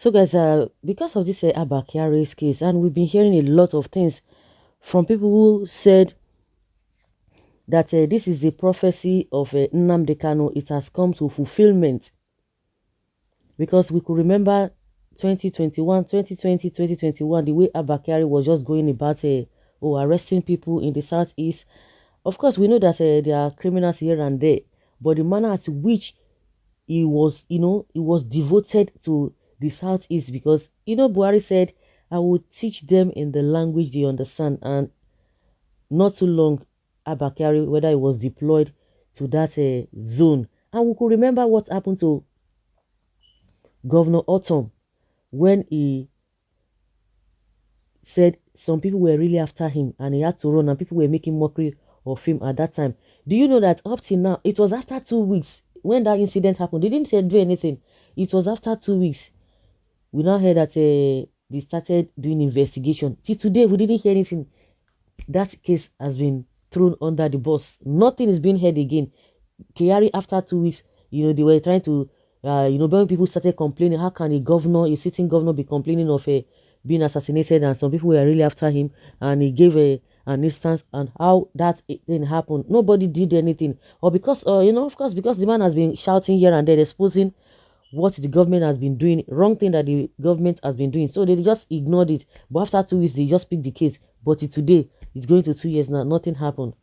So, guys, because of this Abba Kyari's case, and we've been hearing a lot of things from people who said that this is the prophecy of Nnamdi Kanu. It has come to fulfillment because we could remember 2021, 2020, 2021, the way Abba Kyari was just going about arresting people in the southeast. Of course, we know that there are criminals here and there, but the manner at which he was devoted to the southeast because Buhari said, I will teach them in the language they understand. And not too long, Abba Kyari, whether he was deployed to that zone. And we could remember what happened to Governor Autumn when he said some people were really after him and he had to run and people were making mockery of him at that time. Do you know that up till now, it was after 2 weeks when that incident happened. They didn't say do anything. It was after 2 weeks. We now heard that they started doing investigation. Till today, we didn't hear anything. That case has been thrown under the bus. Nothing is being heard again. Kyari, after 2 weeks, they were trying to, when people started complaining, how can a sitting governor, be complaining of being assassinated, and some people were really after him, and he gave an instance on how that thing happened. Nobody did anything, or because, of course, because the man has been shouting here and there, exposing what the government has been doing, wrong thing that the government has been doing. So they just ignored it. But after 2 weeks, they just picked the case. But today, it's going to 2 years now. Nothing happened.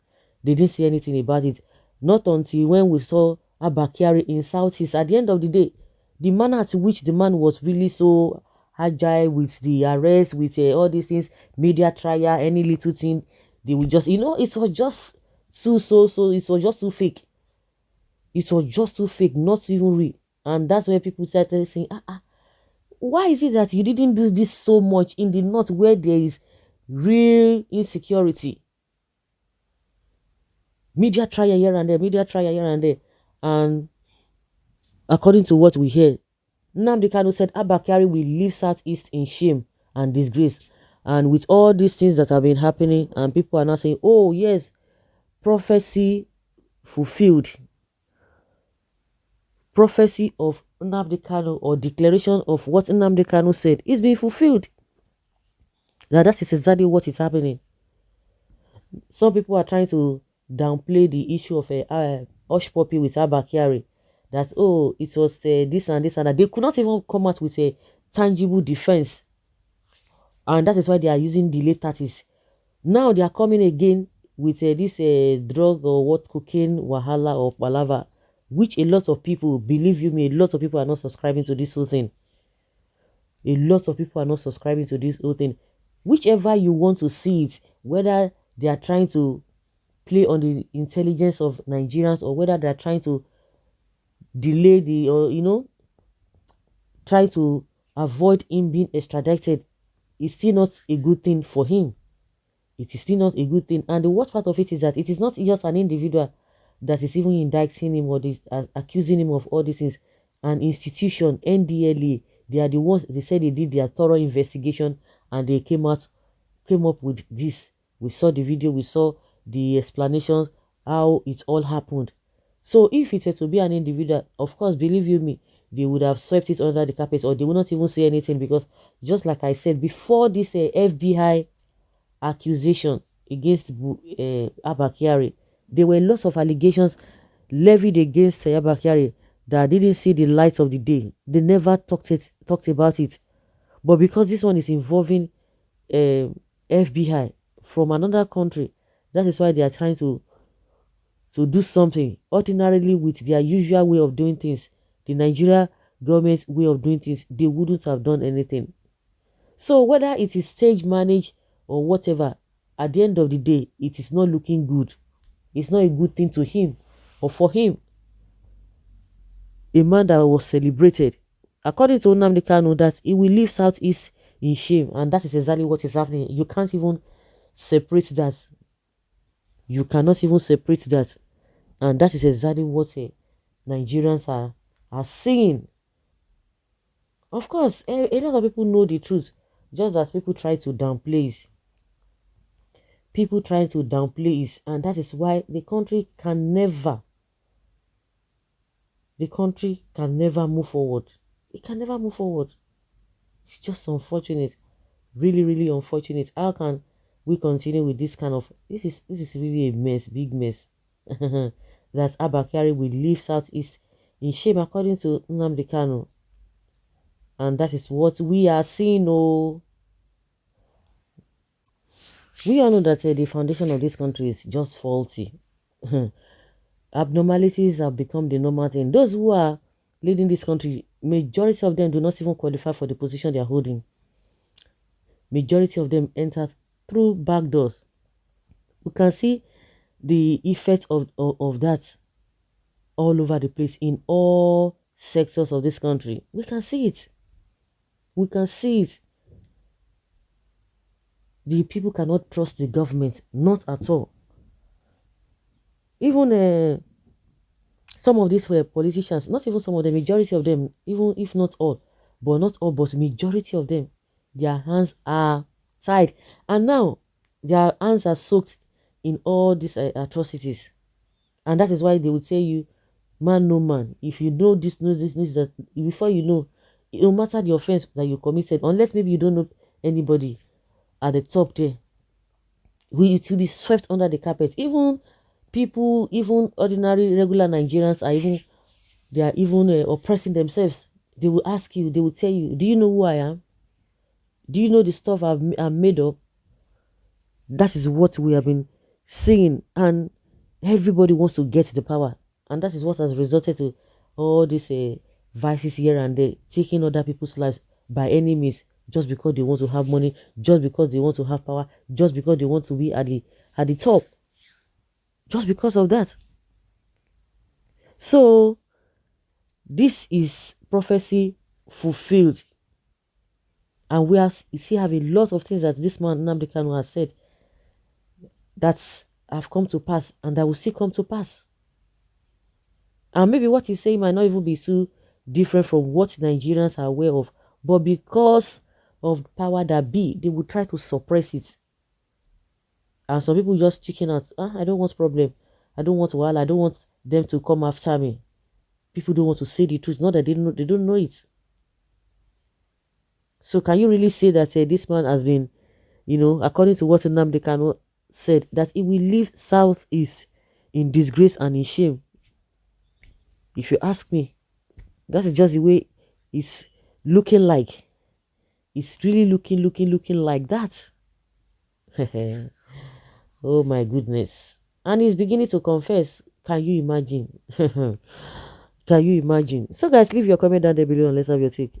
They didn't say anything about it. Not until when we saw Abba Kyari in Southeast. At the end of the day, the manner to which the man was really so agile with the arrest, with all these things, media trial, any little thing, they would just, it was just it was just too fake. It was just too fake, not even real. And that's where people started saying, why is it that you didn't do this so much in the north where there is real insecurity? Media trial here and there, media trial here and there. And according to what we hear, Nnamdi Kanu said Abba Kyari will leave Southeast in shame and disgrace. And with all these things that have been happening, and people are now saying, oh yes, prophecy fulfilled. Prophecy of Nnamdi Kanu, or declaration of what Nnamdi Kanu said, is being fulfilled. Now that is exactly what is happening. Some people are trying to downplay the issue of a hush puppy with Abba Kyari. That, oh, it was this and this and that. They could not even come out with a tangible defense. And that is why they are using the late 30s. Now they are coming again with this drug or what, cocaine, wahala or palava, which a lot of people, believe you me, a lot of people are not subscribing to this whole thing. A lot of people are not subscribing to this whole thing. Whichever you want to see it, whether they are trying to play on the intelligence of Nigerians or whether they are trying to delay the, or try to avoid him being extradited, it's still not a good thing for him. It is still not a good thing. And the worst part of it is that it is not just an individual that is even indicting him or accusing him of all these things. An institution, NDLA, they are the ones, they said they did their thorough investigation and they came up with this. We saw the video, we saw the explanations, how it all happened. So if it were to be an individual, of course, believe you me, they would have swept it under the carpet, or they would not even say anything, because just like I said, before this FBI accusation against Abba Kyari, there were lots of allegations levied against Abba Kyari that didn't see the light of the day. They never talked about it. But because this one is involving FBI from another country, that is why they are trying to do something. Ordinarily, with their usual way of doing things, the Nigeria government's way of doing things, they wouldn't have done anything. So whether it is stage managed or whatever, at the end of the day, it is not looking good. It's not a good thing to him or for him. A man that was celebrated, according to Nnamdi Kanu, that he will leave Southeast in shame, and that is exactly what is happening. You can't even separate that. You cannot even separate that, and that is exactly what Nigerians are seeing. Of course, a lot of people know the truth, just as people try to downplay it. People try to downplay it, and that is why the country can never move forward. It can never move forward. It's just unfortunate. Really, really unfortunate. How can we continue with this kind of this is really a mess, big mess. That Abba Kyari will leave Southeast in shame according to Nnamdi Kanu. And that is what we are seeing. Oh, we all know that the foundation of this country is just faulty. Abnormalities have become the normal thing. Those who are leading this country, majority of them do not even qualify for the position they are holding. Majority of them enter through back doors. We can see the effect of that all over the place in all sectors of this country. We can see it. We can see it. The people cannot trust the government, not at all. Even some of these were politicians, not even some of the majority of them, even if not all, but not all, but majority of them, their hands are tied. And now their hands are soaked in all these atrocities. And that is why they would say you, man, no man. If you know this, that, before you know, no matter the offense that you committed, unless maybe you don't know anybody at the top there, it will be swept under the carpet. Even people, even ordinary, regular Nigerians are even, they are even oppressing themselves. They will ask you, they will tell you, do you know who I am? Do you know the stuff I'm made of? That is what we have been seeing, and everybody wants to get the power, and that is what has resulted to all these vices here and there, taking other people's lives by any means, just because they want to have money, just because they want to have power, just because they want to be at the top, just because of that. So this is prophecy fulfilled, and you see have a lot of things that this man Nnamdi Kanu has said that have come to pass and that will still come to pass. And maybe what he's saying might not even be too different from what Nigerians are aware of. But because of the power that be, they will try to suppress it. And some people just chicken out. Ah, I don't want problem. I don't want while I don't want them to come after me. People don't want to say the truth. Not that they don't know it. So can you really say that this man has been, according to what Nnamdi Kanu said, that he will leave Southeast in disgrace and in shame? If you ask me, that is just the way it's looking like. It's really looking like that. Oh my goodness. And he's beginning to confess. Can you imagine? Can you imagine? So guys, leave your comment down there below and let's have your take.